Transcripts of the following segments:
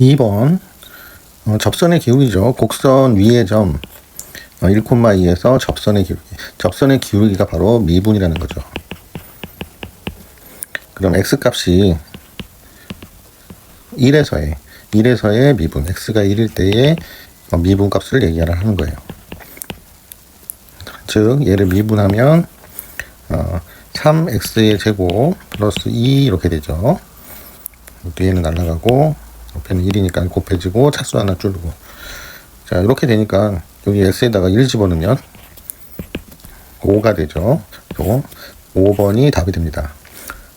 2번 접선의 기울기죠. 곡선 위의 점 1,2에서 접선의 기울기. 접선의 기울기가 바로 미분이라는 거죠. 그럼 x값이 1에서의 미분, x가 1일 때의 미분 값을 얘기하는 거예요. 즉 얘를 미분하면 3x의 제곱 플러스 2 이렇게 되죠. 뒤에는 날아가고 옆에는 1이니까 곱해지고 차수 하나 줄고. 자, 이렇게 되니까 여기 x에다가 1 집어넣으면 5가 되죠. 또 5번이 답이 됩니다.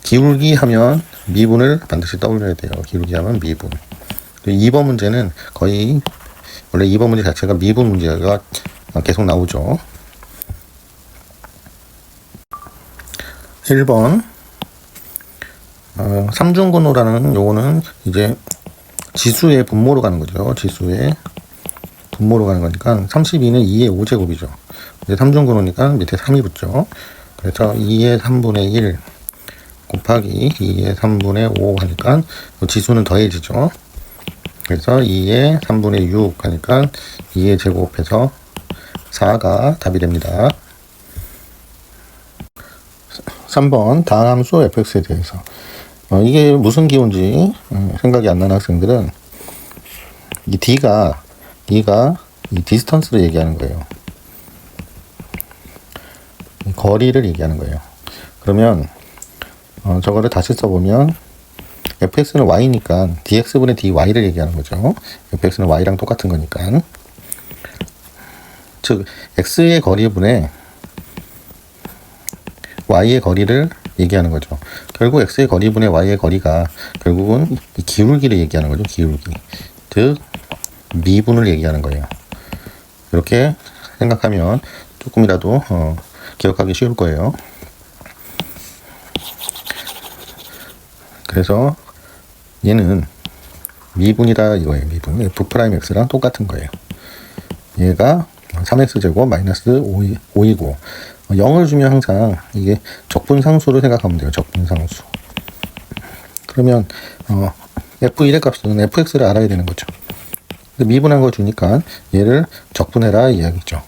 기울기 하면 미분을 반드시 떠올려야 돼요. 기울기 하면 미분. 2번 문제는 거의 원래 2번 문제 자체가 미분 문제가 계속 나오죠. 1번 삼중근호라는 요거는 이제 지수의 분모로 가는 거죠. 지수의 분모로 가는 거니까 32는 2의 5제곱이죠. 이제 삼중근호니까 밑에 3이 붙죠. 그래서 2의 3분의 1 곱하기 2의 3분의 5 하니까 지수는 더해지죠. 그래서 2의 3분의 6 하니까 2의 제곱해서 4가 답이 됩니다. 3번 다함수 fx에 대해서 이게 무슨 기호인지 생각이 안 나는 학생들은 이 d가 이 디스턴스를 얘기하는 거예요. 거리를 얘기하는 거예요. 그러면 저거를 다시 써보면 fx는 y니까 dx분의 dy를 얘기하는 거죠. fx는 y랑 똑같은 거니까. 즉 x의 거리분의 y의 거리를 얘기하는 거죠. 결국 x의 거리분의 y의 거리가 결국은 이 기울기를 얘기하는 거죠. 기울기. 즉 미분을 얘기하는 거예요. 이렇게 생각하면 조금이라도 기억하기 쉬울 거예요. 그래서 얘는 미분이다 이거예요. 미분. f'x랑 똑같은 거예요. 얘가 3x제곱 마이너스 5이고 0을 주면 항상 이게 적분상수로 생각하면 돼요. 적분상수. 그러면 f1의 값은 fx를 알아야 되는 거죠. 미분한 거 주니까 얘를 적분해라 이야기죠.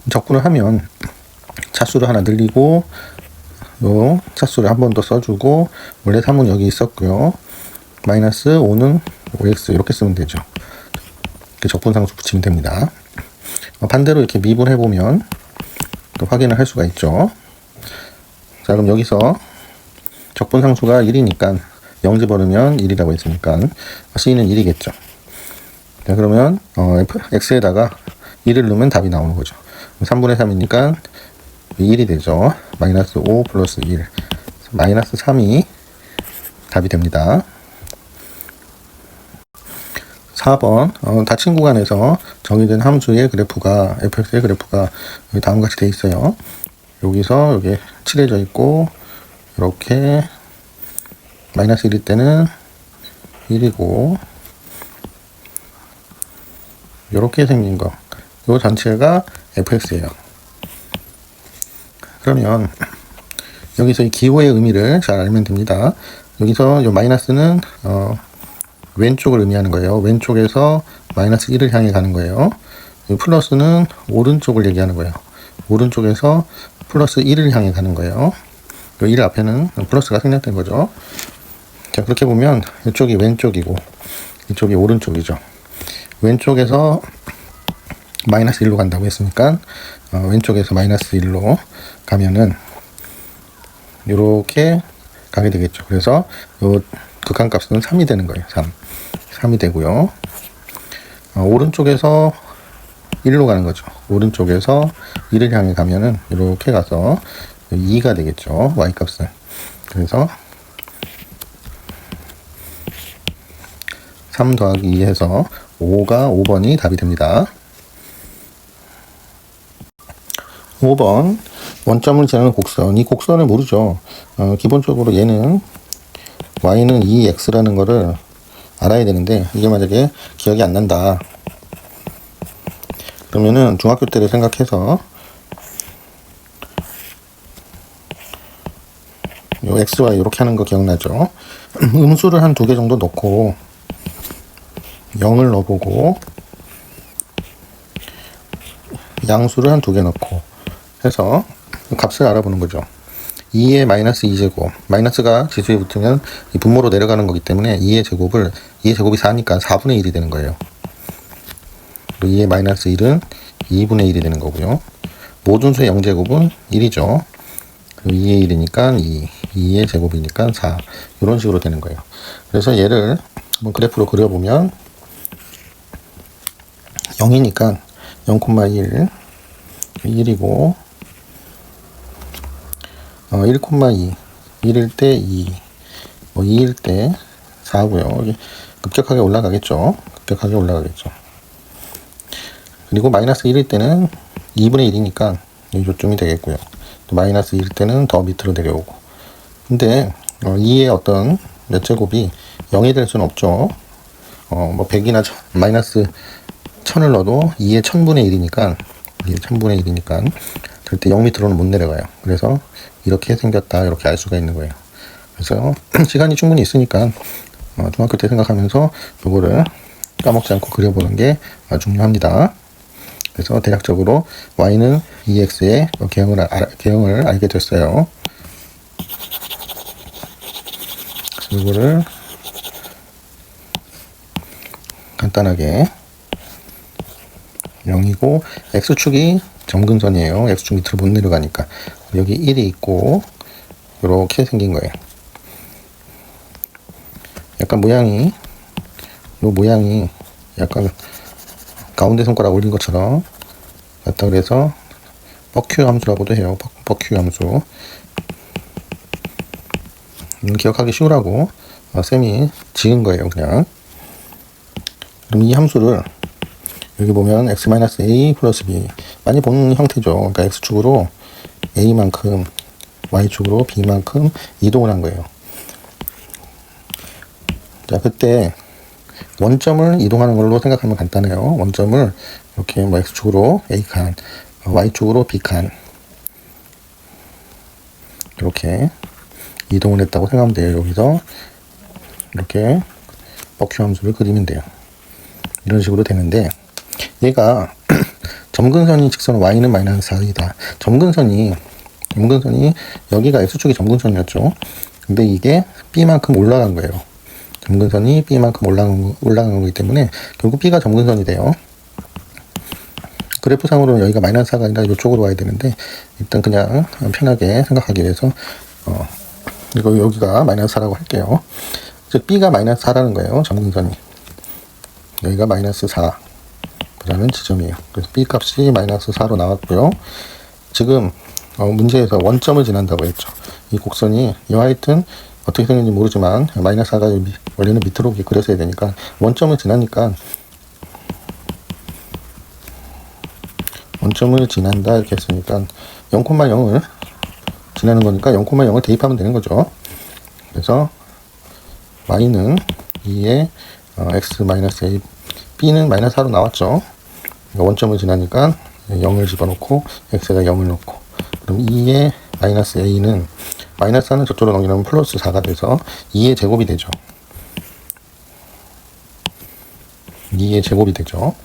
적분을 하면 차수를 하나 늘리고 요 차수를 한 번 더 써주고 원래 3은 여기 있었고요. 마이너스 5는 5x 이렇게 쓰면 되죠. 이렇게 적분상수 붙이면 됩니다. 반대로 이렇게 미분해보면 또 확인을 할 수가 있죠. 자, 그럼 여기서 적분상수가 1이니까 0 집어넣으면 1이라고 했으니까 c는 1이겠죠. 자, 그러면 x에다가 1을 넣으면 답이 나오는 거죠. 3분의 3이니까 1이 되죠. 마이너스 5 플러스 1 마이너스 3이 답이 됩니다. 4번 닫힌 구간에서 정의된 함수의 그래프가 fx의 그래프가 다음과 같이 되어 있어요. 여기서 여기 칠해져 있고 이렇게 마이너스 1일 때는 1이고 이렇게 생긴 거 이 전체가 fx예요. 그러면 여기서 이 기호의 의미를 잘 알면 됩니다. 여기서 이 마이너스는 왼쪽을 의미하는 거예요. 왼쪽에서 마이너스 1을 향해 가는 거예요. 이 플러스는 오른쪽을 얘기하는 거예요. 오른쪽에서 플러스 1을 향해 가는 거예요. 이 1 앞에는 플러스가 생략된 거죠. 자, 그렇게 보면 이쪽이 왼쪽이고 이쪽이 오른쪽이죠. 왼쪽에서 마이너스 1로 간다고 했으니까 왼쪽에서 마이너스 1로 가면은 이렇게 가게 되겠죠. 그래서 요 극한값은 3이 되는 거예요. 3이 되고요. 오른쪽에서 1로 가는 거죠. 오른쪽에서 1을 향해 가면은 이렇게 가서 2가 되겠죠. y값은. 그래서 3 더하기 2 해서 5번이 답이 됩니다. 5번 원점을 지나는 곡선. 이 곡선을 모르죠. 기본적으로 얘는 y는 2x라는 거를 알아야 되는데 이게 만약에 기억이 안 난다. 그러면은 중학교 때를 생각해서 요 xy 이렇게 하는 거 기억나죠? 음수를 한 2개 정도 넣고 0을 넣어보고 양수를 한 2개 넣고 해서 값을 알아보는 거죠. 2의 마이너스 2제곱, 마이너스가 지수에 붙으면 이 분모로 내려가는 거기 때문에 2의 제곱이 4니까 4분의 1이 되는 거예요. 그리고 2의 마이너스 1은 2분의 1이 되는 거고요. 모든 수의 0제곱은 1이죠. 그리고 2의 1이니까 2의 제곱이니까 4. 이런 식으로 되는 거예요. 그래서 얘를 한번 그래프로 그려보면 0이니까 0,1, 1이고 1,2, 1일 때 2, 2일 때 4고요. 급격하게 올라가겠죠. 그리고 마이너스 1일 때는 2분의 1이니까 요쯤이 되겠고요. 또 마이너스 1일 때는 더 밑으로 내려오고. 근데 2의 어떤 몇 제곱이 0이 될 수는 없죠. 100이나 마이너스 1000을 넣어도 2의 1000분의 1이니까 절대 0 밑으로는 못 내려가요. 그래서 이렇게 생겼다, 이렇게 알 수가 있는 거예요. 그래서 시간이 충분히 있으니까 중학교 때 생각하면서 요거를 까먹지 않고 그려보는 게 중요합니다. 그래서 대략적으로 y는 2x의 개형을 알게 됐어요. 이거를 간단하게 0이고 x축이 점근선이에요. x축 밑으로 못 내려가니까 여기 1이 있고 이렇게 생긴 거예요. 약간 모양이 약간 가운데 손가락 올린 것처럼 같다 그래서 버큐 함수라고도 해요. 버큐 함수. 기억하기 쉬우라고 쌤이 지은 거예요. 그냥. 그럼 이 함수를 여기 보면 x-a 플러스 b 많이 본 형태죠. 그러니까 x축으로 a만큼 y축으로 b만큼 이동을 한 거예요. 자, 그때 원점을 이동하는 걸로 생각하면 간단해요. 원점을 이렇게 x축으로 a칸, y축으로 b칸 이렇게 이동을 했다고 생각하면 돼요. 여기서 이렇게 버큐 함수를 그리면 돼요. 이런 식으로 되는데 얘가 점근선이 직선 y는 마이너스 4이다. 점근선이 여기가 x축이 점근선이었죠. 근데 이게 b만큼 올라간 거예요. 점근선이 b만큼 올라간 거기 때문에 결국 b가 점근선이 돼요. 그래프상으로는 여기가 마이너스 4가 아니라 이쪽으로 와야 되는데 일단 그냥 편하게 생각하기 위해서 여기가 마이너스 4라고 할게요. 즉 b가 마이너스 4라는 거예요. 점근선이. 여기가 마이너스 4라는 지점이에요. 그래서 b 값이 마이너스 4로 나왔고요. 지금 문제에서 원점을 지난다고 했죠. 이 곡선이 하여튼 어떻게 생겼는지 모르지만 마이너스 4가 원래는 밑으로 그렸어야 되니까 원점을 지나니까 원점을 지난다 이렇게 했으니까 0,0을 지나는 거니까 0,0을 대입하면 되는 거죠. 그래서 y는 2의 x-a b는 마이너스 4로 나왔죠. 원점을 지나니까 0을 집어넣고 x에다 0을 넣고 그럼 2의 마이너스 a는 마이너스 4는 저쪽으로 넘기면 플러스 4가 돼서 2의 제곱이 되죠. 2의 제곱이 되죠.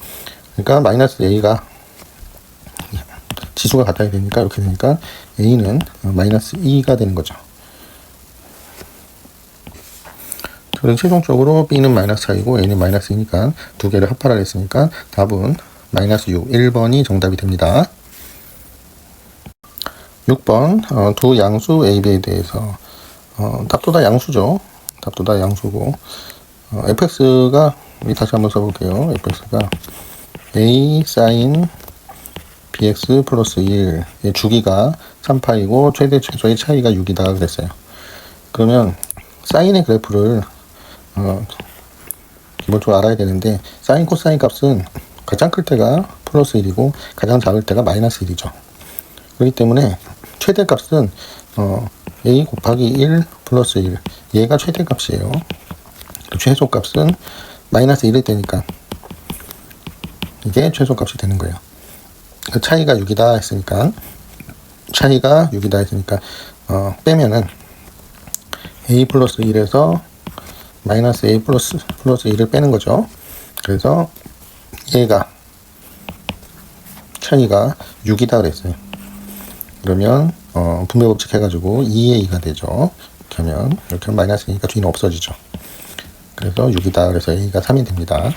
그러니까 마이너스 a가 지수가 같아야 되니까 이렇게 되니까 a는 마이너스 2가 되는 거죠. 그래서 최종적으로 b는 마이너스 4이고 a는 마이너스 2니까 두 개를 합하라 했으니까 답은 마이너스 6, 1번이 정답이 됩니다. 6번 두 양수 a, b에 대해서 답도 다 양수죠. 답도 다 양수고 fx가 다시 한번 써볼게요. fx가 a sin bx 플러스 1의 주기가 3파이고 최대 최소의 차이가 6이다 그랬어요. 그러면 사인의 그래프를 기본적으로 알아야 되는데 사인 코사인 값은 가장 클 때가 플러스 1이고 가장 작을 때가 마이너스 1이죠. 그렇기 때문에 최대값은 a 곱하기 1 플러스 1 얘가 최대값이에요. 최소값은 마이너스 1일 때니까 이게 최소값이 되는 거예요. 그 차이가 6이다 했으니까 빼면은 a 플러스 1에서 마이너스 a 플러스 1을 빼는 거죠. 그래서 얘가 차이가 6이다 그랬어요. 그러면 분배 법칙 해가지고 2a가 되죠. 이렇게 하면 마이너스 a가 뒤는 없어지죠. 그래서 6이다. 그래서 a가 3이 됩니다.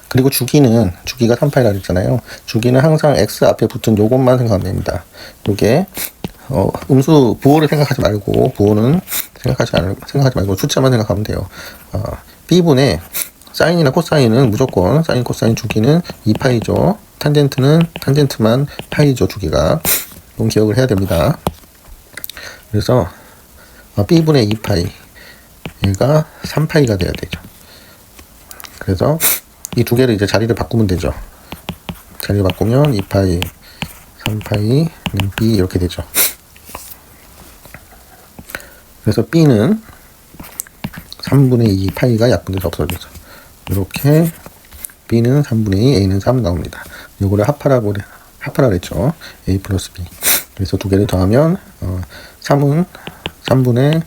그리고 주기가 3파이라 그랬잖아요. 주기는 항상 x 앞에 붙은 요것만 생각하면 됩니다. 요게 음수 부호를 생각하지 말고, 부호는 생각하지 말고 숫자만 생각하면 돼요. b분의 사인이나 코사인은 무조건 사인 코사인 주기는 2파이죠. 탄젠트만 파이죠. 주기가. 이건 기억을 해야 됩니다. 그래서 b분의 2파이 얘가 3파이가 돼야 되죠. 그래서 이 두 개를 이제 자리를 바꾸면 되죠. 자리를 바꾸면 2파이 3파이 b 이렇게 되죠. 그래서 b는 3분의 2 파이가 약분돼서 없어지죠. 이렇게 b는 3분의 2, a는 3 나옵니다. 요거를 합하라 그랬죠. a 플러스 b. 그래서 두 개를 더하면 3은 3분의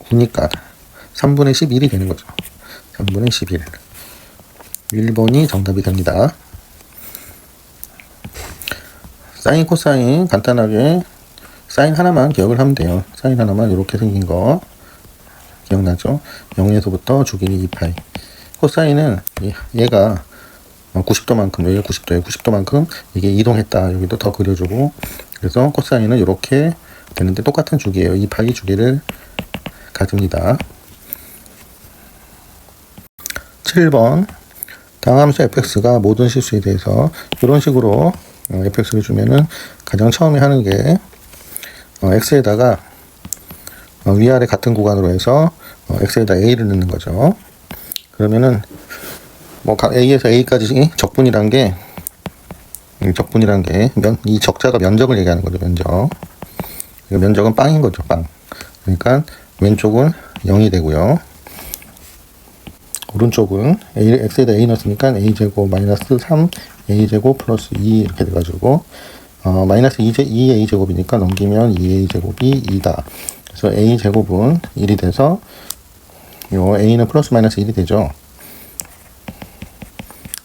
9니까 3분의 11이 되는 거죠. 3분의 11. 1번이 정답이 됩니다. 사인, 코사인 간단하게 사인 하나만 기억을 하면 돼요. 사인 하나만 이렇게 생긴 거 기억나죠? 0에서부터 주기는 2파이. 코사인은 얘가 90도만큼, 여기 90도만큼 이게 이동했다. 여기도 더 그려주고. 그래서 코사인은 이렇게 되는데 똑같은 주기예요. 2파이 주기를 가집니다. 7번. 다함수 fx가 모든 실수에 대해서 이런 식으로 fx를 주면은 가장 처음에 하는 게 x에다가 위아래 같은 구간으로 해서 x에다 a를 넣는 거죠. 그러면은 뭐 a에서 a까지 적분이란 게 이 적자가 면적을 얘기하는 거죠. 면적은 빵인 거죠. 빵. 그러니까 왼쪽은 0이 되고요. 오른쪽은 x에다 a 넣었으니까 a제곱 마이너스 3 a제곱 플러스 2 이렇게 돼가지고 마이너스 2a제곱이니까 넘기면 2a제곱이 2다. 그래서 a제곱은 1이 돼서 요 a는 플러스 마이너스 1이 되죠.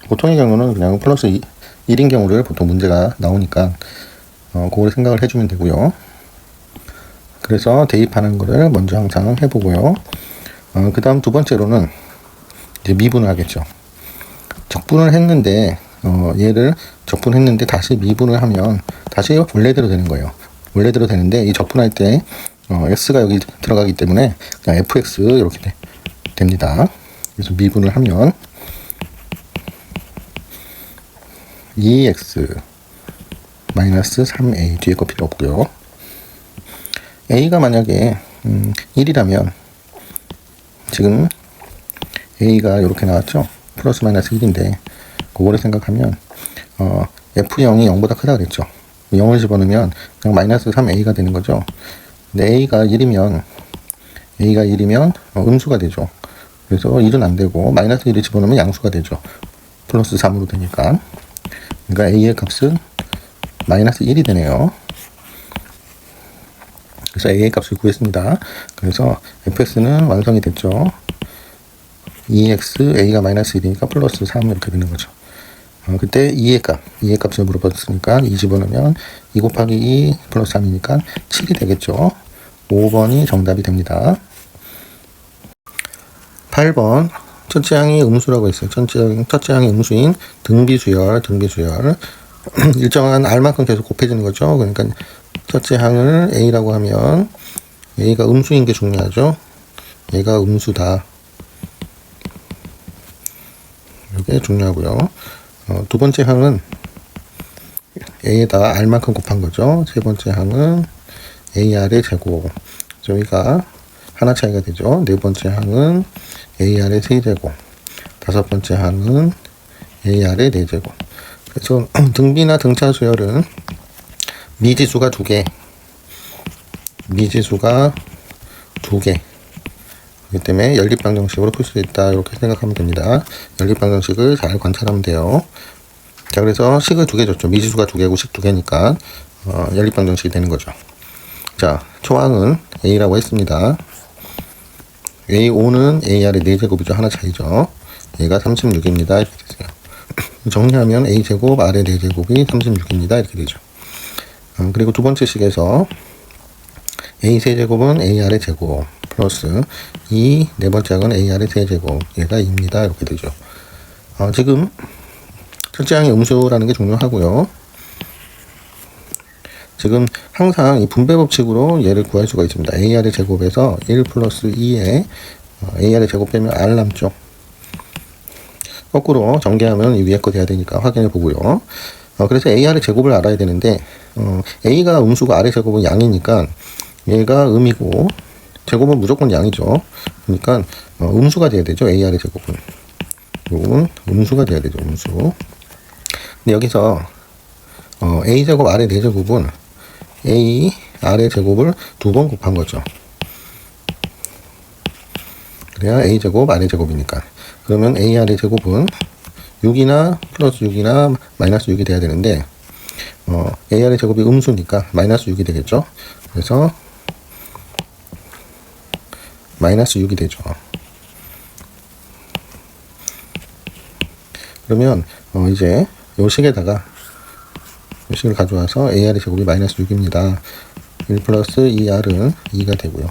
보통의 경우는 그냥 플러스 1인 경우를 보통 문제가 나오니까 그거를 생각을 해주면 되고요. 그래서 대입하는 거를 먼저 항상 해보고요. 그 다음 두 번째로는 이제 미분을 하겠죠. 적분을 했는데 얘를 적분했는데 다시 미분을 하면 다시 원래대로 되는 거예요. 원래대로 되는데 이 적분할 때 x가 여기 들어가기 때문에 그냥 fx 이렇게 됩니다. 그래서 미분을 하면 2x 마이너스 3a 뒤에 거 필요 없고요. a가 만약에 1이라면 지금 a가 이렇게 나왔죠. 플러스 마이너스 1인데 그거를 생각하면 f0이 0보다 크다 그랬죠. 0을 집어넣으면 그냥 마이너스 3a가 되는 거죠. 근데 a가 1이면 음수가 되죠. 그래서 1은 안 되고 마이너스 1을 집어넣으면 양수가 되죠. 플러스 3으로 되니까. 그러니까 a의 값은 마이너스 1이 되네요. 그래서 a의 값을 구했습니다. 그래서 fx는 완성이 됐죠. 2x a가 마이너스 1이니까 플러스 3 이렇게 되는 거죠. 그때 2의 값을 물어봤으니까 2 집어넣으면 2 곱하기 2 플러스 3이니까 7이 되겠죠. 5번이 정답이 됩니다. 8번 첫째 항이 음수라고 했어요. 첫째 항이 음수인 등비수열 일정한 r만큼 계속 곱해지는 거죠. 그러니까 첫째 항을 a라고 하면 a가 음수인 게 중요하죠. 얘가 음수다. 이게 중요하고요. 두 번째 항은 a에다 r만큼 곱한 거죠. 세 번째 항은 ar의 제곱. 저희가 하나 차이가 되죠. 네 번째 항은 ar의 세제곱. 다섯 번째 항은 ar의 네제곱. 그래서 등비나 등차 수열은 미지수가 두 개. 그렇기 때문에 연립방정식으로 풀 수 있다. 이렇게 생각하면 됩니다. 연립방정식을 잘 관찰하면 돼요. 자, 그래서 식을 두 개 줬죠. 미지수가 두 개고 식 두 개니까 연립방정식이 되는 거죠. 자, 초항은 A라고 했습니다. A5는 AR의 4제곱이죠. 하나 차이죠. 얘가 36입니다. 이렇게 되세요. 정리하면 A제곱, R의 4제곱이 36입니다. 이렇게 되죠. 그리고 두 번째 식에서 A 세제곱은 AR의 제곱 플러스 이 네 번째 항은 AR의 세제곱 얘가 2입니다. 이렇게 되죠. 지금 첫째 항이 음수라는 게 중요하고요. 지금 항상 이 분배 법칙으로 얘를 구할 수가 있습니다. AR의 제곱에서 1 플러스 2에 AR의 제곱 빼면 R 남죠. 거꾸로 전개하면 이 위에 거 돼야 되니까 확인해 보고요. 그래서 AR의 제곱을 알아야 되는데 A가 음수고 R의 제곱은 양이니까 얘가 음이고 제곱은 무조건 양이죠. 그러니까 음수가 돼야 되죠. AR의 제곱은. 요건 음수가 돼야 되죠. 음수. 근데 여기서 A제곱 R의 4제곱은 A, R의 제곱을 2번 곱한 거죠. 그래야 A제곱, R의 제곱이니까. 그러면 AR의 제곱은 6이나 플러스 6이나 마이너스 6이 돼야 되는데 AR의 제곱이 음수니까 마이너스 6이 되겠죠. 그래서 마이너스 6이 되죠. 그러면 이제 요 식에다가 요 식을 가져와서 AR의 제곱이 마이너스 6입니다. 1 플러스 2R은 2가 되고요.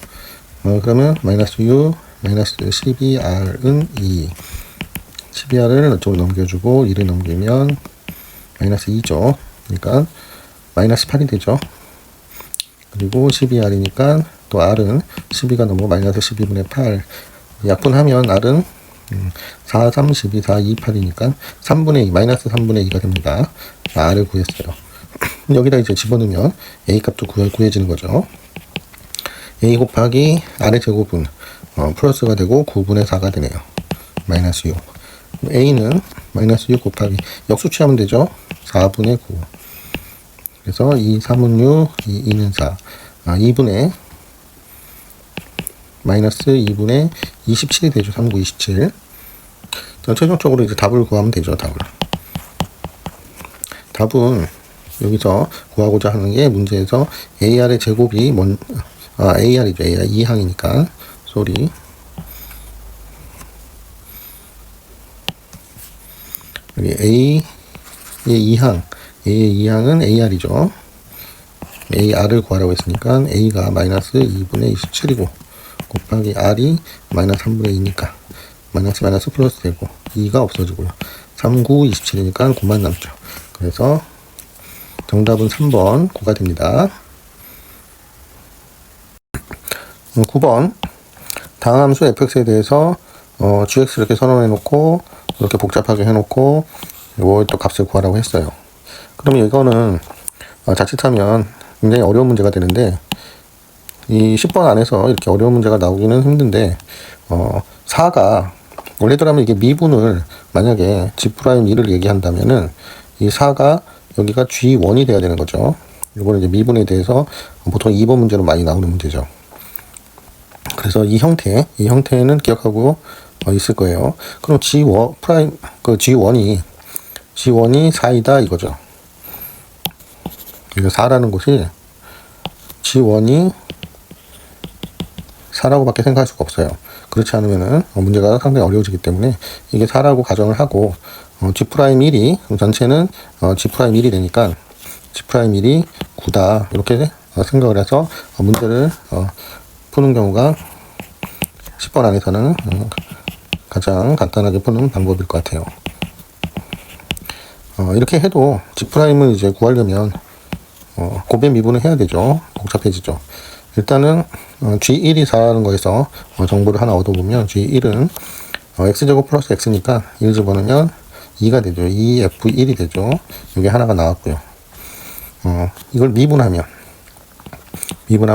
그러면 마이너스 6 마이너스 12R은 2 12R을 이쪽으로 넘겨주고 1을 넘기면 마이너스 2죠. 그러니까 마이너스 8이 되죠. 그리고 12R이니까 또 R은 12가 넘어 마이너스 12분의 8 약분하면 R은 4, 3, 12, 4, 2, 8이니까 3분의 2, 마이너스 3분의 2가 됩니다. R을 구했어요. 여기다 이제 집어넣으면 A 값도 구해지는 거죠. A 곱하기 R의 제곱은 플러스가 되고 9분의 4가 되네요. 마이너스 6. A는 마이너스 6 곱하기 역수 취하면 되죠. 4분의 9. 그래서 2, 3은 6, 2는 4. 2분의 마이너스 2분의 27이 되죠. 3, 9, 27. 최종적으로 이제 답을 구하면 되죠. 답은 여기서 구하고자 하는 게 문제에서 AR의 제곱이 AR이죠. AR 2항이니까 쏘리. 여기 A의 2항, A의 2항은 AR이죠. AR을 구하라고 했으니까 A가 마이너스 2분의 27이고 곱하기 R이 마이너스 3분의 2니까 마이너스 플러스 되고 2가 없어지고요. 3, 9, 27이니까 9만 남죠. 그래서 정답은 3번 9가 됩니다. 9번 다음 함수 fx에 대해서 gx 이렇게 선언해 놓고 이렇게 복잡하게 해 놓고 요거 또 값을 구하라고 했어요. 그러면 이거는 자칫하면 굉장히 어려운 문제가 되는데 이 10번 안에서 이렇게 어려운 문제가 나오기는 힘든데 4가 원래대로라면 이게 미분을 만약에 G'2를 얘기한다면은 이 4가 여기가 G1이 돼야 되는 거죠. 이거는 이제 미분에 대해서 보통 2번 문제로 많이 나오는 문제죠. 그래서 이 형태는 기억하고 있을 거예요. 그럼 G1이 4이다 이거죠. 그러니까 4라는 것이 G1이 4라고 밖에 생각할 수가 없어요. 그렇지 않으면은 문제가 상당히 어려워지기 때문에 이게 4라고 가정을 하고 G'1이 전체는 G'1이 되니까 G'1이 9다 이렇게 생각을 해서 문제를 푸는 경우가 10번 안에서는 가장 간단하게 푸는 방법일 것 같아요. 이렇게 해도 G'을 이제 구하려면 곱의 미분을 해야 되죠. 복잡해지죠. 일단은 G1이 4라는 거에서 정보를 하나 얻어보면 G1은 X제곱 플러스 X니까 1 집어넣으면 2가 되죠. 2F1이 되죠. 이게 하나가 나왔고요. 이걸 미분하면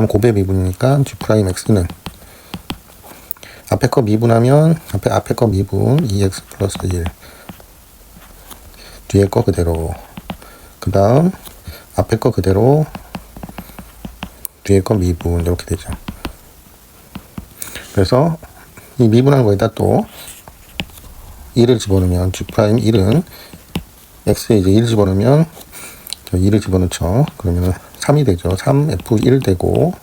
곱의 미분이니까 G'X는 앞에 거 미분하면 앞에 거 미분 2X 플러스 1 뒤에 거 그대로 그 다음 앞에 거 그대로 뒤에 거 미분 이렇게 되죠. 그래서 이 미분한 거에다 또 1을 집어넣으면 G'1은 X에 이제 1을 집어넣으면 2를 집어넣죠. 그러면 3이 되죠. 3, F1 되고,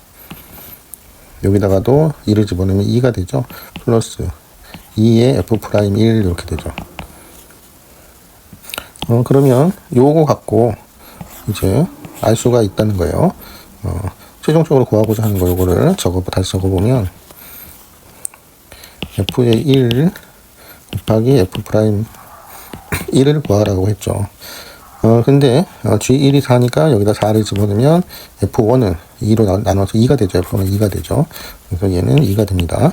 여기다가도 2를 집어넣으면 2가 되죠. 플러스 2의 F'1 이렇게 되죠. 그러면 요거 갖고 이제 알 수가 있다는 거예요. 최종적으로 구하고자 하는 거 요거를 다시 적어보면 F의 1 곱하기 F'1을 구하라고 했죠. 근데 G1이 4니까 여기다 4를 집어넣으면 F1은 2로 나눠서 2가 되죠. F1은 2가 되죠. 그래서 얘는 2가 됩니다.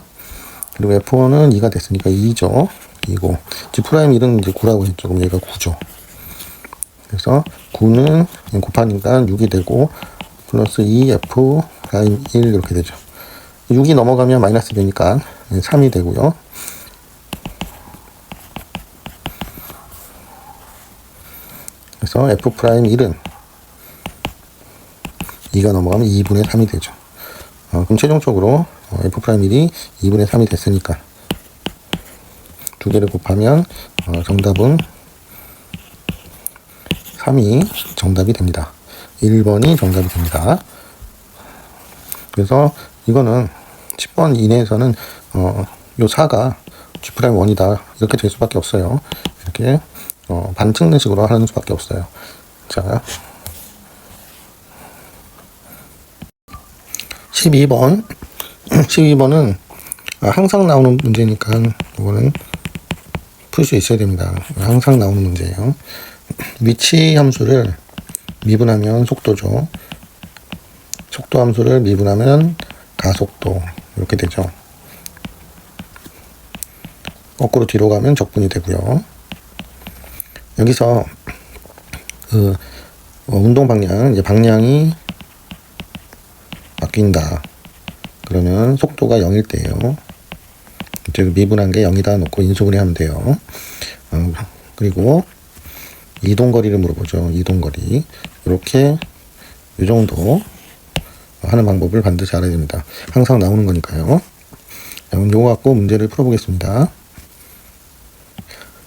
그리고 F1은 2가 됐으니까 2죠. 2고 G'1은 이제 9라고 했죠. 그럼 얘가 9죠. 그래서 9는 곱하니까 6이 되고 플러스 2F'1 이렇게 되죠. 6이 넘어가면 마이너스 되니까 3이 되고요. 그래서 F'1은 2가 넘어가면 2분의 3이 되죠. 그럼 최종적으로 F'1이 2분의 3이 됐으니까 두 개를 곱하면 정답은 3이 정답이 됩니다. 1번이 정답이 됩니다. 그래서 이거는 10번 이내에서는 요 4가 G'1이다 이렇게 될 수밖에 없어요. 이렇게 반측는 식으로 하는 수밖에 없어요. 자, 12번은 항상 나오는 문제니까 이거는 풀 수 있어야 됩니다. 항상 나오는 문제예요. 위치 함수를 미분하면 속도죠. 속도 함수를 미분하면 가속도 이렇게 되죠. 거꾸로 뒤로 가면 적분이 되고요. 여기서 운동 방향, 이제 방향이 바뀐다. 그러면 속도가 0일 때예요. 즉 미분한 게 0이다 놓고 인수분해 하면 돼요. 그리고 이동거리를 물어보죠. 이동거리. 이렇게 이 정도 하는 방법을 반드시 알아야 됩니다. 항상 나오는 거니까요. 그럼 요거 갖고 문제를 풀어보겠습니다.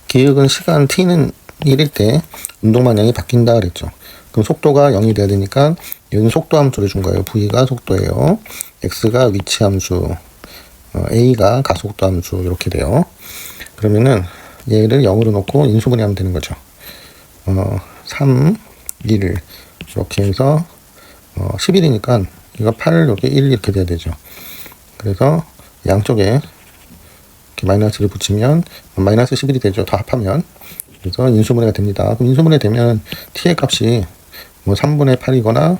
기억은 시간 t는 1일 때 운동 방향이 바뀐다 그랬죠. 그럼 속도가 0이 돼야 되니까 여기는 속도 함수를 준 거예요. v가 속도예요. x가 위치 함수, a가 가속도 함수 이렇게 돼요. 그러면은 얘를 0으로 놓고 인수분해하면 되는 거죠. 3, 1 이렇게 해서 11이니까 이거 8 이렇게 1 이렇게 돼야 되죠. 그래서 양쪽에 이렇게 마이너스를 붙이면 마이너스 11이 되죠. 다 합하면. 그래서 인수분해가 됩니다. 그럼 인수분해 되면 t의 값이 뭐 3분의 8이거나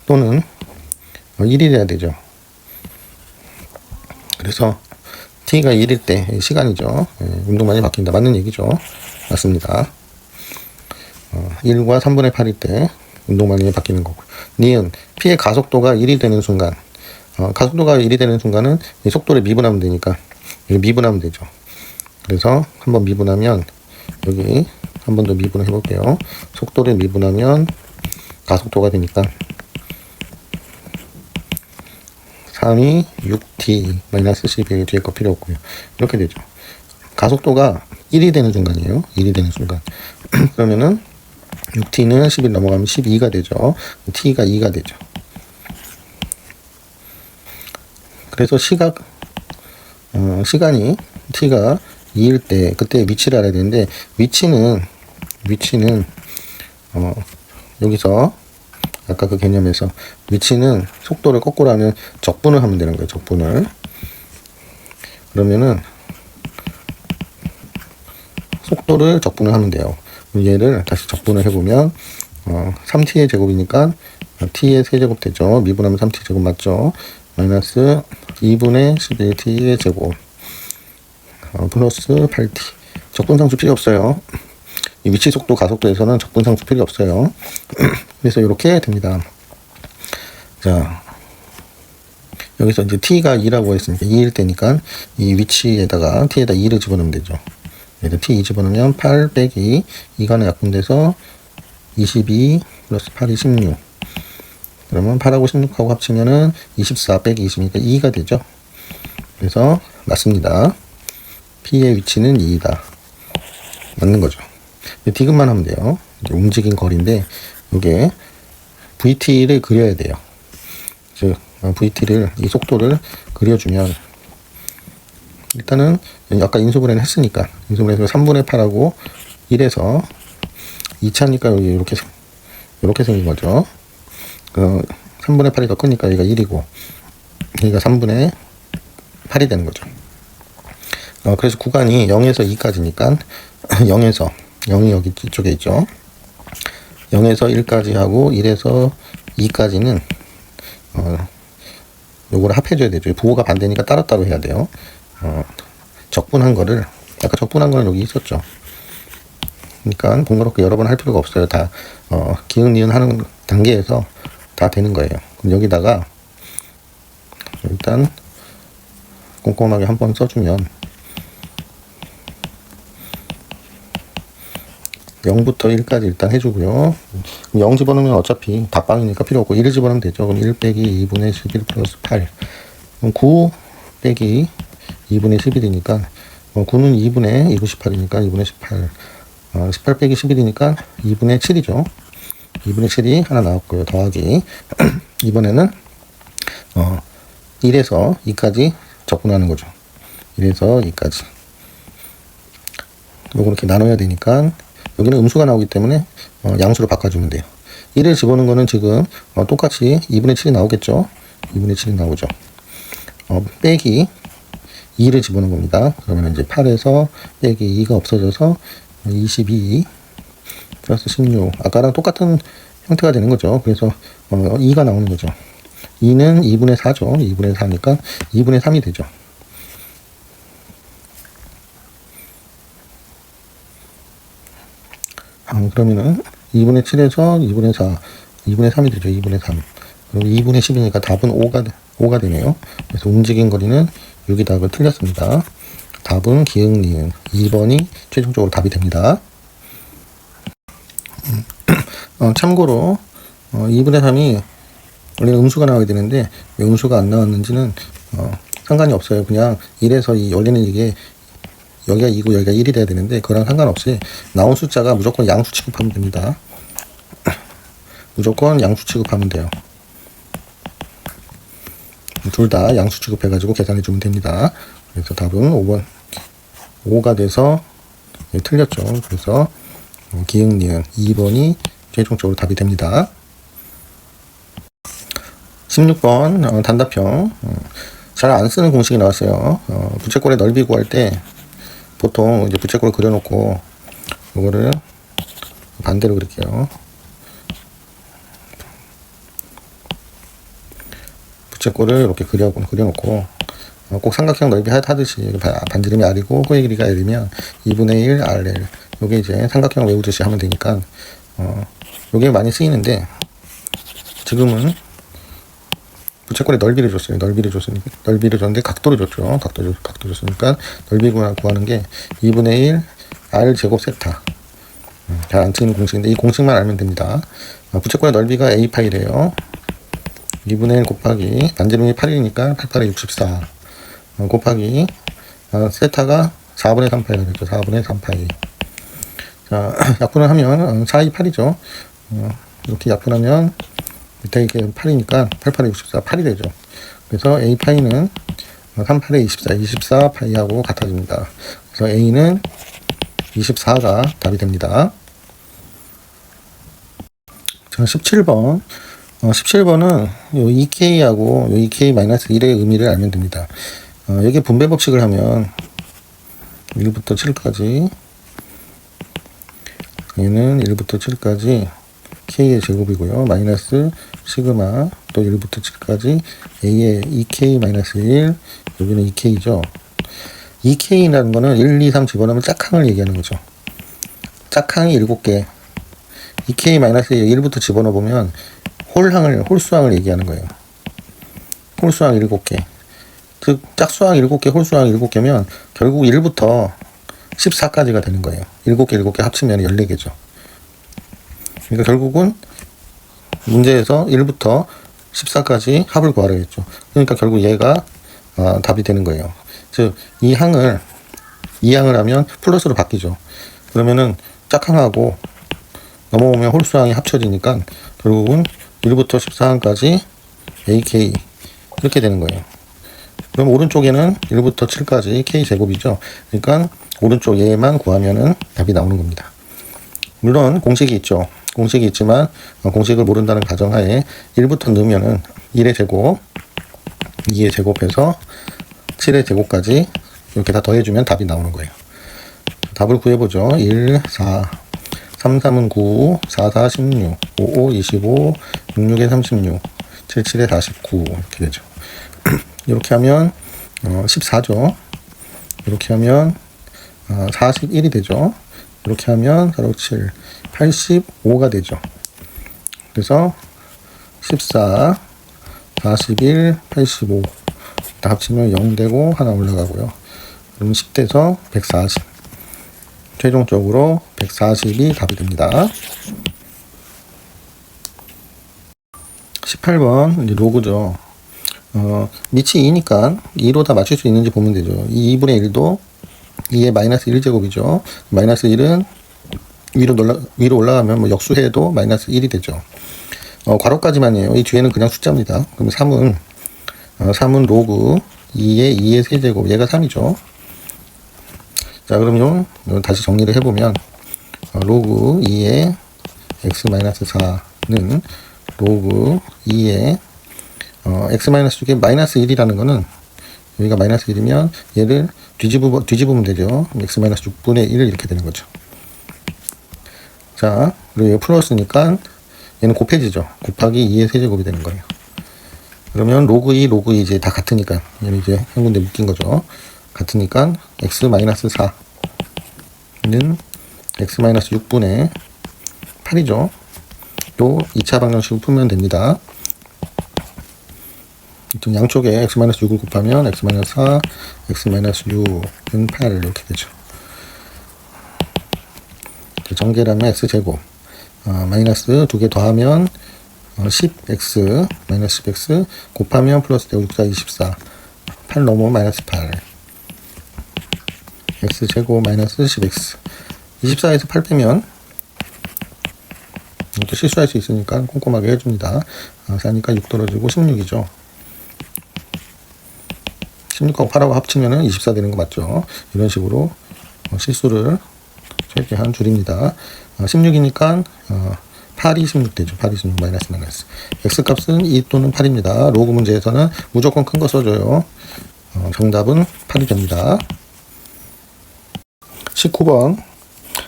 또는 1이 돼야 되죠. 그래서 t가 1일 때 시간이죠. 운동만이 바뀐다. 맞는 얘기죠. 맞습니다. 1과 3분의 8일 때 운동만이 바뀌는 거고. 니은 p의 가속도가 1이 되는 순간, 가속도가 1이 되는 순간은 이 속도를 미분하면 되니까 미분하면 되죠. 그래서 한번 미분하면 여기 한 번 더 미분을 해볼게요. 속도를 미분하면 가속도가 되니까 3이 6t 마이너스 11 뒤에 거 필요 없고요. 이렇게 되죠. 가속도가 1이 되는 순간이에요. 1이 되는 순간. 그러면은 6t는 11 넘어가면 12가 되죠. t가 2가 되죠. 그래서 시간이 t가 2일 때 그때 위치를 알아야 되는데 위치는 여기서 아까 그 개념에서 위치는 속도를 거꾸로 하면 적분을 하면 되는 거예요. 적분을. 그러면은 속도를 적분을 하면 돼요. 얘를 다시 적분을 해보면 3t의 제곱이니까 t의 세제곱 되죠. 미분하면 3t 제곱 맞죠. 마이너스 2분의 11t의 제곱 플러스 8t. 적분상수 필요 없어요. 이 위치 속도 가속도에서는 적분상수 필요 없어요. 그래서 이렇게 됩니다. 자, 여기서 이제 t가 2라고 했으니까 2일 때니까 이 위치에다가 t에다 2를 집어넣으면 되죠. 얘를 t2 집어넣으면 8 빼기 2가는 약분돼서 22 플러스 8이 16. 그러면 8하고 16하고 합치면은 24 빼기 20이니까 2가 되죠. 그래서 맞습니다. P의 위치는 2이다. 맞는 거죠. 디귿만 하면 돼요. 이제 움직인 거리인데 이게 VT를 그려야 돼요. 즉 VT를 이 속도를 그려주면 일단은 아까 인수분해는 했으니까 인수분해에서 3분의 8하고 1에서 2차니까 여기 이렇게 생긴 거죠. 3분의 8이 더 크니까 여기가 1이고 여기가 3분의 8이 되는 거죠. 그래서 구간이 0에서 2까지니까 0이 여기 이쪽에 있죠. 0에서 1까지 하고 1에서 2까지는 요거를 합해줘야 되죠. 부호가 반대니까 따로따로 해야 돼요. 적분한 거를 아까 적분한 거는 여기 있었죠. 그러니까 번거롭게 여러 번 할 필요가 없어요. 다 기응 니은 하는 단계에서 다 되는 거예요. 그럼 여기다가 일단 꼼꼼하게 한번 써주면 0부터 1까지 일단 해주고요. 0 집어넣으면 어차피 답방이니까 필요 없고 1을 집어넣으면 되죠. 그럼 1 빼기 2분의 11 플러스 8. 그럼 9 빼기 2분의 11이니까 9는 2분의 298이니까 2분의 18. 18 빼기 11이니까 2분의 7이죠. 2분의 7이 하나 나왔고요. 더하기 이번에는 1에서 2까지 적분하는 거죠. 1에서 2까지. 요거 이렇게 나눠야 되니까 여기는 음수가 나오기 때문에 양수로 바꿔주면 돼요. 1을 집어넣은 거는 지금 똑같이 2분의 7이 나오겠죠. 2분의 7이 나오죠. 빼기 2를 집어넣은 겁니다. 그러면 이제 8에서 빼기 2가 없어져서 22 플러스 16. 아까랑 똑같은 형태가 되는 거죠. 그래서 2가 나오는 거죠. 2는 2분의 4죠. 2분의 4니까 2분의 3이 되죠. 그러면은 2분의 7에서 2분의 4, 2분의 3이 되죠. 2분의 3. 그리고 2분의 10이니까 답은 5가 되네요. 그래서 움직인 거리는 6이 답을 틀렸습니다. 답은 기응, 니은 2번이 최종적으로 답이 됩니다. 참고로 2분의 3이 원래 음수가 나와야 되는데 왜 음수가 안 나왔는지는 상관이 없어요. 그냥 1에서 2, 원래는 이게 여기가 2고 여기가 1이 돼야 되는데 그거랑 상관없이 나온 숫자가 무조건 양수 취급하면 됩니다. 무조건 양수 취급하면 돼요. 둘 다 양수 취급해가지고 계산해 주면 됩니다. 그래서 답은 5번 5가 돼서 틀렸죠. 그래서 기응, 니은 2번이 최종적으로 답이 됩니다. 16번 단답형 잘 안 쓰는 공식이 나왔어요. 부채꼴의 넓이 구할 때 보통 이제 부채꼴을 그려놓고 이거를 반대로 그릴게요. 부채꼴을 이렇게 그려놓고 꼭 삼각형 넓이 하듯이 반지름이 R이고 호의 길이가 L이면 2분의 1 RL 요게 이제 삼각형 외우듯이 하면 되니까 요게 많이 쓰이는데 지금은 부채꼴의 넓이를 줬어요. 넓이를 줬는데 각도를 줬죠. 각도 줬으니까 넓이 구하는 게 2분의 1 R 제곱 세타. 잘 안 쓰이는 공식인데 이 공식만 알면 됩니다. 부채꼴의 넓이가 A파이래요. 2분의 1 곱하기 반지름이 8이니까 8, 8에 64 곱하기 세타가 4분의 3파이가 되죠. 4분의 3파이. 자, 약분을 하면 4, 2, 8이죠. 이렇게 약분하면 밑에 이게 8이니까 8, 8에 64, 8이 되죠. 그래서 A파이는 3, 8에 24, 24파이하고 같아집니다. 그래서 A는 24가 답이 됩니다. 자, 17번. 17번은 요 2K하고 요 2K-1의 의미를 알면 됩니다. 여기 분배 법칙을 하면 1부터 7까지 얘는 1부터 7까지 K의 제곱이고요. 마이너스 시그마 또 1부터 7까지 A의 2K-1 여기는 2K죠. 2K라는 거는 1, 2, 3 집어넣으면 짝항을 얘기하는 거죠. 짝항이 7개 2K-1에 1부터 집어넣어보면 홀수항을 얘기하는 거예요. 홀수항 7개. 즉, 짝수항 7개, 홀수항 7개면 결국 1부터 14까지가 되는 거예요. 7개 합치면 14개죠. 그러니까 결국은 문제에서 1부터 14까지 합을 구하라 했죠. 그러니까 결국 얘가 답이 되는 거예요. 즉, 이 항을 하면 플러스로 바뀌죠. 그러면은 짝항하고 넘어오면 홀수항이 합쳐지니까 결국은 1부터 14항까지 AK 이렇게 되는 거예요. 그럼 오른쪽에는 1부터 7까지 K제곱이죠. 그러니까 오른쪽 얘만 구하면은 답이 나오는 겁니다. 물론 공식이 있죠. 공식이 있지만 공식을 모른다는 가정하에 1부터 넣으면은 1의 제곱, 2의 제곱해서 7의 제곱까지 이렇게 다 더해주면 답이 나오는 거예요. 답을 구해보죠. 1, 4, 3, 3은 9, 4, 4, 16, 5, 5, 25, 6, 6에 36, 7, 7에 49 이렇게 되죠. 이렇게 하면 14죠. 이렇게 하면 41이 되죠. 이렇게 하면 4, 6, 7, 85가 되죠. 그래서 14, 41, 85 다 합치면 0 되고 하나 올라가고요. 그러면 10 돼서 140. 최종적으로 140이 답이 됩니다. 18번 이제 로그죠. 밑이 2니까 2로 다 맞출 수 있는지 보면 되죠. 이 2분의 1도 2의 마이너스 1제곱이죠. 마이너스 1은 위로 올라가면 뭐 역수해도 마이너스 1이 되죠. 괄호까지만이에요. 이 뒤에는 그냥 숫자입니다. 그럼 3은 로그 2의 세제곱, 얘가 3이죠. 자, 그러면 다시 정리를 해보면 로그 2의 x-4는 로그 2의 x-6의 마이너스 1이라는 거는 여기가 마이너스 1이면 얘를 뒤집으면 되죠. x-6분의 1 이렇게 되는 거죠. 자, 그리고 얘가 플러스니까 얘는 곱해지죠. 곱하기 2의 세제곱이 되는 거예요. 그러면 로그 2, 로그 2 이제 다 같으니까 얘는 이제 한 군데 묶인 거죠. 같으니까 x-4는 x-6분의 8이죠. 또 2차 방정식을 풀면 됩니다. 양쪽에 x-6을 곱하면 x-4, x-6은 8 이렇게 되죠. 정계라면 x제곱 마이너스 2개 더하면 10x 마이너스 10x 곱하면 플러스 되고 6, 4, 24 8 넘으면 마이너스 8 x제곱 마이너스 10x 24에서 8 빼면 또 실수할 수 있으니까 꼼꼼하게 해줍니다. 4니까 6 떨어지고 16이죠. 16하고 8하고 합치면 24 되는 거 맞죠? 이런 식으로 실수를 최대한 줄입니다. 16이니까 8이 16 되죠. 8이 16 마이너스. x값은 2 또는 8입니다. 로그 문제에서는 무조건 큰 거 써줘요. 정답은 8이 됩니다. 19번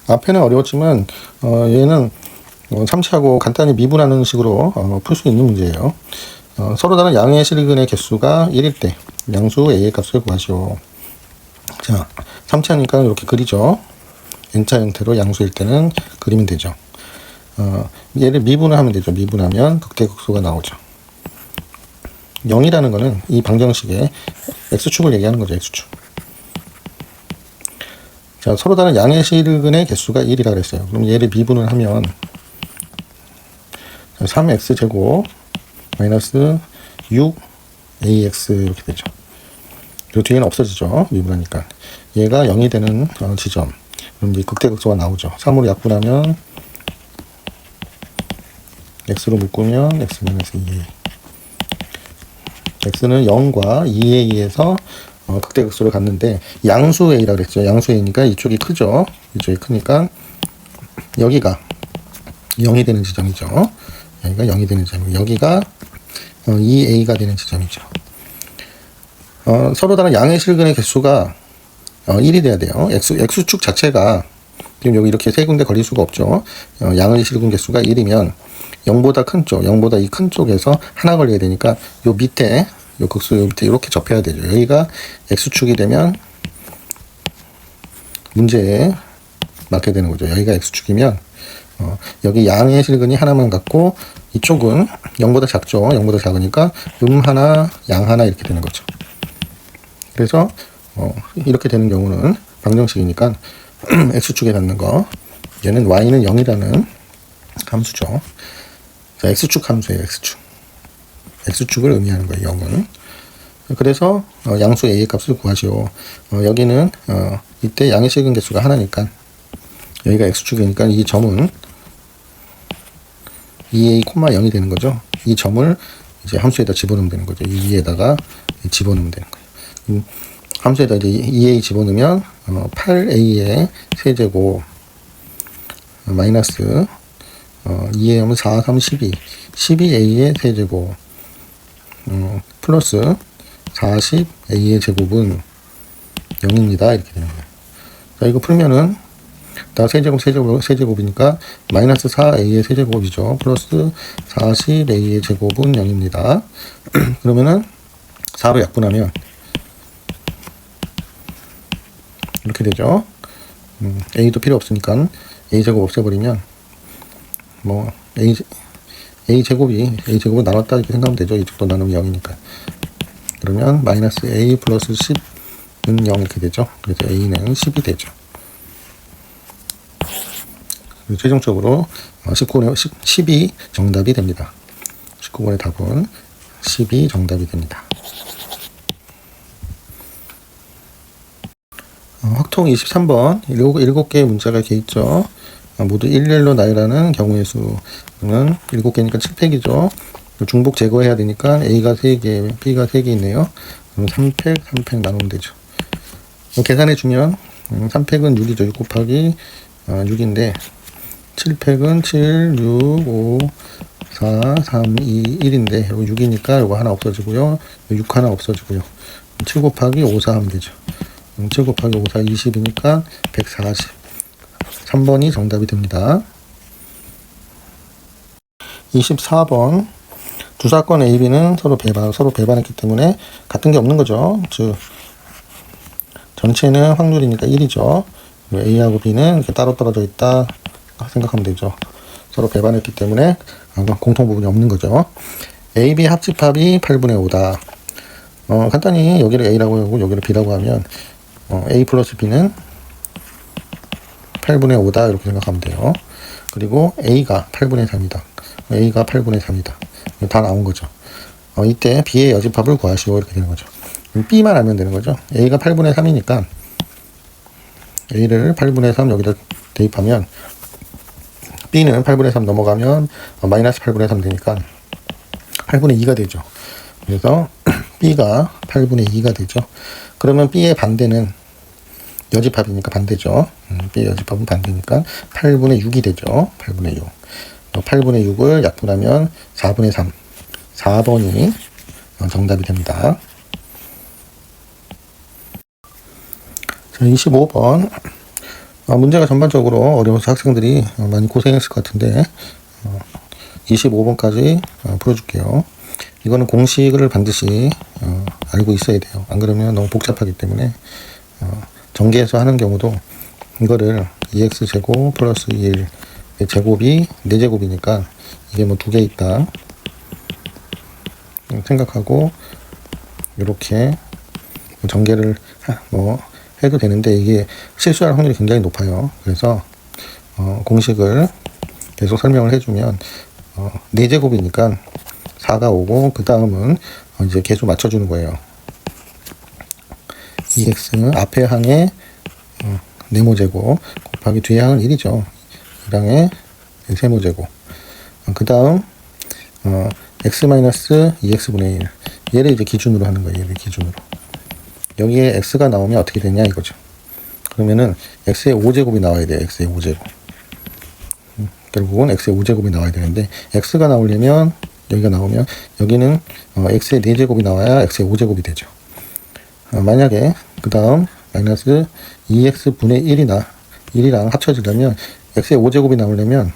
앞에는 어려웠지만 얘는 참치하고 간단히 미분하는 식으로 풀 수 있는 문제예요. 서로 다른 양의 실근의 개수가 1일 때 양수 a의 값을 구하시오. 자, 참치하니까 이렇게 그리죠. n자 형태로 양수일 때는 그리면 되죠. 얘를 미분을 하면 되죠. 미분하면 극대극소가 나오죠. 0이라는 거는 이 방정식의 x축을 얘기하는 거죠. x축. 자, 서로 다른 양의 실근의 개수가 1이라 그랬어요. 그럼 얘를 미분을 하면 3x제곱 마이너스 6ax 이렇게 되죠. 그리고 뒤에는 없어지죠. 미분하니까. 얘가 0이 되는 지점. 그럼 이제 극대극소가 나오죠. 3으로 약분하면 x로 묶으면 x-2a. x는 0과 2a에서 극대극소를 갖는데 양수 a라 그랬죠. 양수 a니까 이쪽이 크죠. 이쪽이 크니까 여기가 0이 되는 지점이죠. 여기가 0이 되는 지점. 여기가 2a가 되는 지점이죠. 서로 다른 양의 실근의 개수가 1이 돼야 돼요. x축 자체가 지금 여기 이렇게 세 군데 걸릴 수가 없죠. 양의 실근 개수가 1이면 0보다 큰 쪽, 0보다 이 큰 쪽에서 하나 걸려야 되니까 요 밑에, 요 극수 요 밑에 이렇게 접해야 되죠. 여기가 x축이 되면 문제에 맞게 되는 거죠. 여기가 x축이면 여기 양의 실근이 하나만 갖고 이쪽은 0보다 작죠. 0보다 작으니까 하나, 양 하나 이렇게 되는 거죠. 그래서 이렇게 되는 경우는 방정식이니까 x축에 닿는 거, 얘는 y는 0이라는 함수죠. 자, x축 함수예요. x축을 의미하는 거예요. 0은. 그래서 양수 a의 값을 구하시오. 여기는 이때 양의 실근 개수가 하나니까 여기가 x축이니까 이 점은 2a, 0이 되는 거죠. 이 점을 이제 함수에다 집어넣으면 되는 거죠. 2에다가 집어넣으면 되는 거예요. 함수에다 이제 2a 집어넣으면 8a의 세제곱 마이너스 2a 하면 4, 3, 12 12a의 세제곱 플러스 40a의 제곱은 0입니다. 이렇게 되는 거예요. 자, 이거 풀면은 다 세제곱이니까 마이너스 4a의 세제곱이죠. 플러스 40a의 제곱은 0입니다. 그러면은 4로 약분하면 이렇게 되죠. a도 필요 없으니까 a제곱 없애버리면 뭐 a제곱은 나눴다 이렇게 생각하면 되죠. 이쪽도 나누면 0이니까. 그러면 마이너스 a 플러스 10은 0 이렇게 되죠. 그래서 a는 10이 되죠. 최종적으로 10이 정답이 됩니다. 19번의 답은 10이 정답이 됩니다. 확통 23번 7개의 문자가 이렇게 있죠. 모두 일렬로 나열하는 경우의 수는 7개니까 7팩이죠. 중복 제거해야 되니까 A가 3개, B가 3개 있네요. 그럼 3팩 나누면 되죠. 계산해 주면 3팩은 6이죠. 6 곱하기 6인데 7팩은 7, 6, 5, 4, 3, 2, 1인데 여기 6이니까 이거 하나 없어지고요. 6 하나 없어지고요. 7 곱하기 5, 4 하면 되죠. 7 곱하기 5, 4, 20이니까 140. 3번이 정답이 됩니다. 24번. 두 사건 A, B는 서로 배반했기 때문에 같은 게 없는 거죠. 즉, 전체는 확률이니까 1이죠. A하고 B는 이렇게 따로 떨어져 있다 생각하면 되죠. 서로 배반했기 때문에 공통 부분이 없는 거죠. A, B 합집합이 8분의 5다. 간단히 여기를 A라고 하고 여기를 B라고 하면 A 플러스 B는 8분의 5다 이렇게 생각하면 돼요. 그리고 A가 8분의 3이다. A가 8분의 3이다. 다 나온 거죠. 이때 B의 여집합을 구하시오 이렇게 되는 거죠. B만 알면 되는 거죠. A가 8분의 3이니까 A를 8분의 3 여기다 대입하면 B는 8분의 3 넘어가면 마이너스 8분의 3 되니까 8분의 2가 되죠. 그래서 B가 8분의 2가 되죠. 그러면 B의 반대는 여집합이니까 반대죠. B의 여집합은 반대니까 8분의 6이 되죠. 8분의 6. 8분의 6을 약분하면 4분의 3. 4번이 정답이 됩니다. 자, 25번. 문제가 전반적으로 어려워서 학생들이 많이 고생했을 것 같은데 25번까지 풀어줄게요. 이거는 공식을 반드시 알고 있어야 돼요. 안 그러면 너무 복잡하기 때문에 전개해서 하는 경우도 이거를 2x제곱 플러스 1 제곱이 4제곱이니까 이게 뭐 2개 있다 생각하고 이렇게 전개를 해도 되는데 이게 실수할 확률이 굉장히 높아요. 그래서 공식을 계속 설명을 해주면 4제곱이니까 4가 오고 그 다음은 이제 계속 맞춰주는 거예요. 2x 앞에 항에 네모제곱 곱하기 뒤에 항은 1이죠. 1항에 세모제곱. 그 다음 x-2x분의 1 얘를 이제 기준으로 하는 거예요. 얘를 기준으로. 여기에 x가 나오면 어떻게 되냐 이거죠. 그러면은 x의 5제곱이 나와야 돼요. x의 5제곱. 결국은 x의 5제곱이 나와야 되는데 x가 나오려면 여기가 나오면 여기는 x의 4제곱이 나와야 x의 5제곱이 되죠. 만약에 그 다음 마이너스 2x분의 1이랑 합쳐지려면 x의 5제곱이 나오려면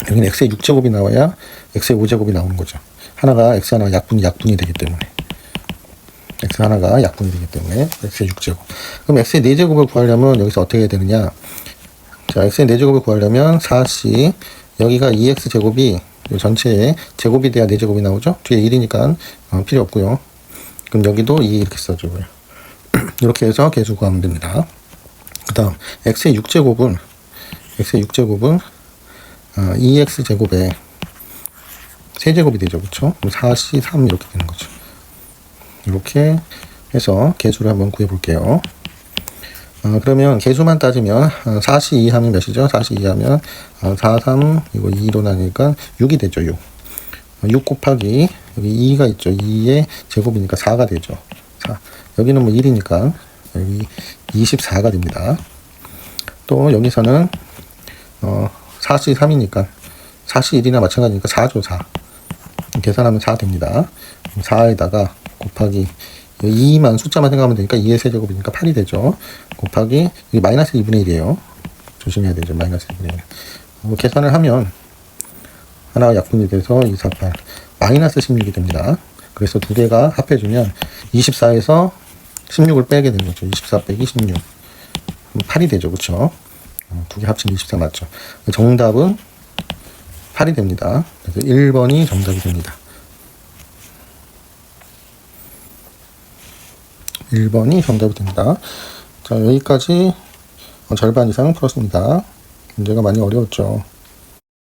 여기는 x의 6제곱이 나와야 x의 5제곱이 나오는 거죠. 하나가 x 하나가 약분이 되기 때문에 x 하나가 약분이 되기 때문에 x의 6제곱. 그럼 x의 4제곱을 구하려면 여기서 어떻게 해야 되느냐. 자, x의 4제곱을 구하려면 4c 여기가 2x제곱이 전체의 제곱이 돼야 4제곱이 나오죠. 뒤에 1이니까 필요 없고요. 그럼 여기도 2 이렇게 써주고요. 이렇게 해서 계수 구하면 됩니다. 그 다음 x의 6제곱은 2x제곱에 세제곱이 되죠. 그렇죠? 4c 3 이렇게 되는 거죠. 이렇게 해서 계수를 한번 구해 볼게요. 그러면 개수만 따지면 4시 2 하면 몇이죠? 4시 2 하면 4, 3, 이거 2로 나니까 6이 되죠. 6. 6 곱하기 여기 2가 있죠. 2의 제곱이니까 4가 되죠. 4. 여기는 뭐 1이니까 여기 24가 됩니다. 또 여기서는 4시 3이니까 4시 1이나 마찬가지니까 4죠. 4. 계산하면 4 됩니다. 4에다가 곱하기 2만 숫자만 생각하면 되니까 2의 세제곱이니까 8이 되죠. 곱하기 여기 마이너스 2분의 1이에요. 조심해야 되죠. 마이너스 2분의 1. 계산을 하면 하나가 약분이 돼서 2, 4, 8 마이너스 16이 됩니다. 그래서 두 개가 합해주면 24에서 16을 빼게 되는 거죠. 24 빼기 16 8이 되죠. 그렇죠? 두 개 합치면 24 맞죠. 정답은 8이 됩니다. 그래서 1번이 정답이 됩니다. 1번이 정답이 됩니다. 자, 여기까지 절반 이상 풀었습니다. 문제가 많이 어려웠죠.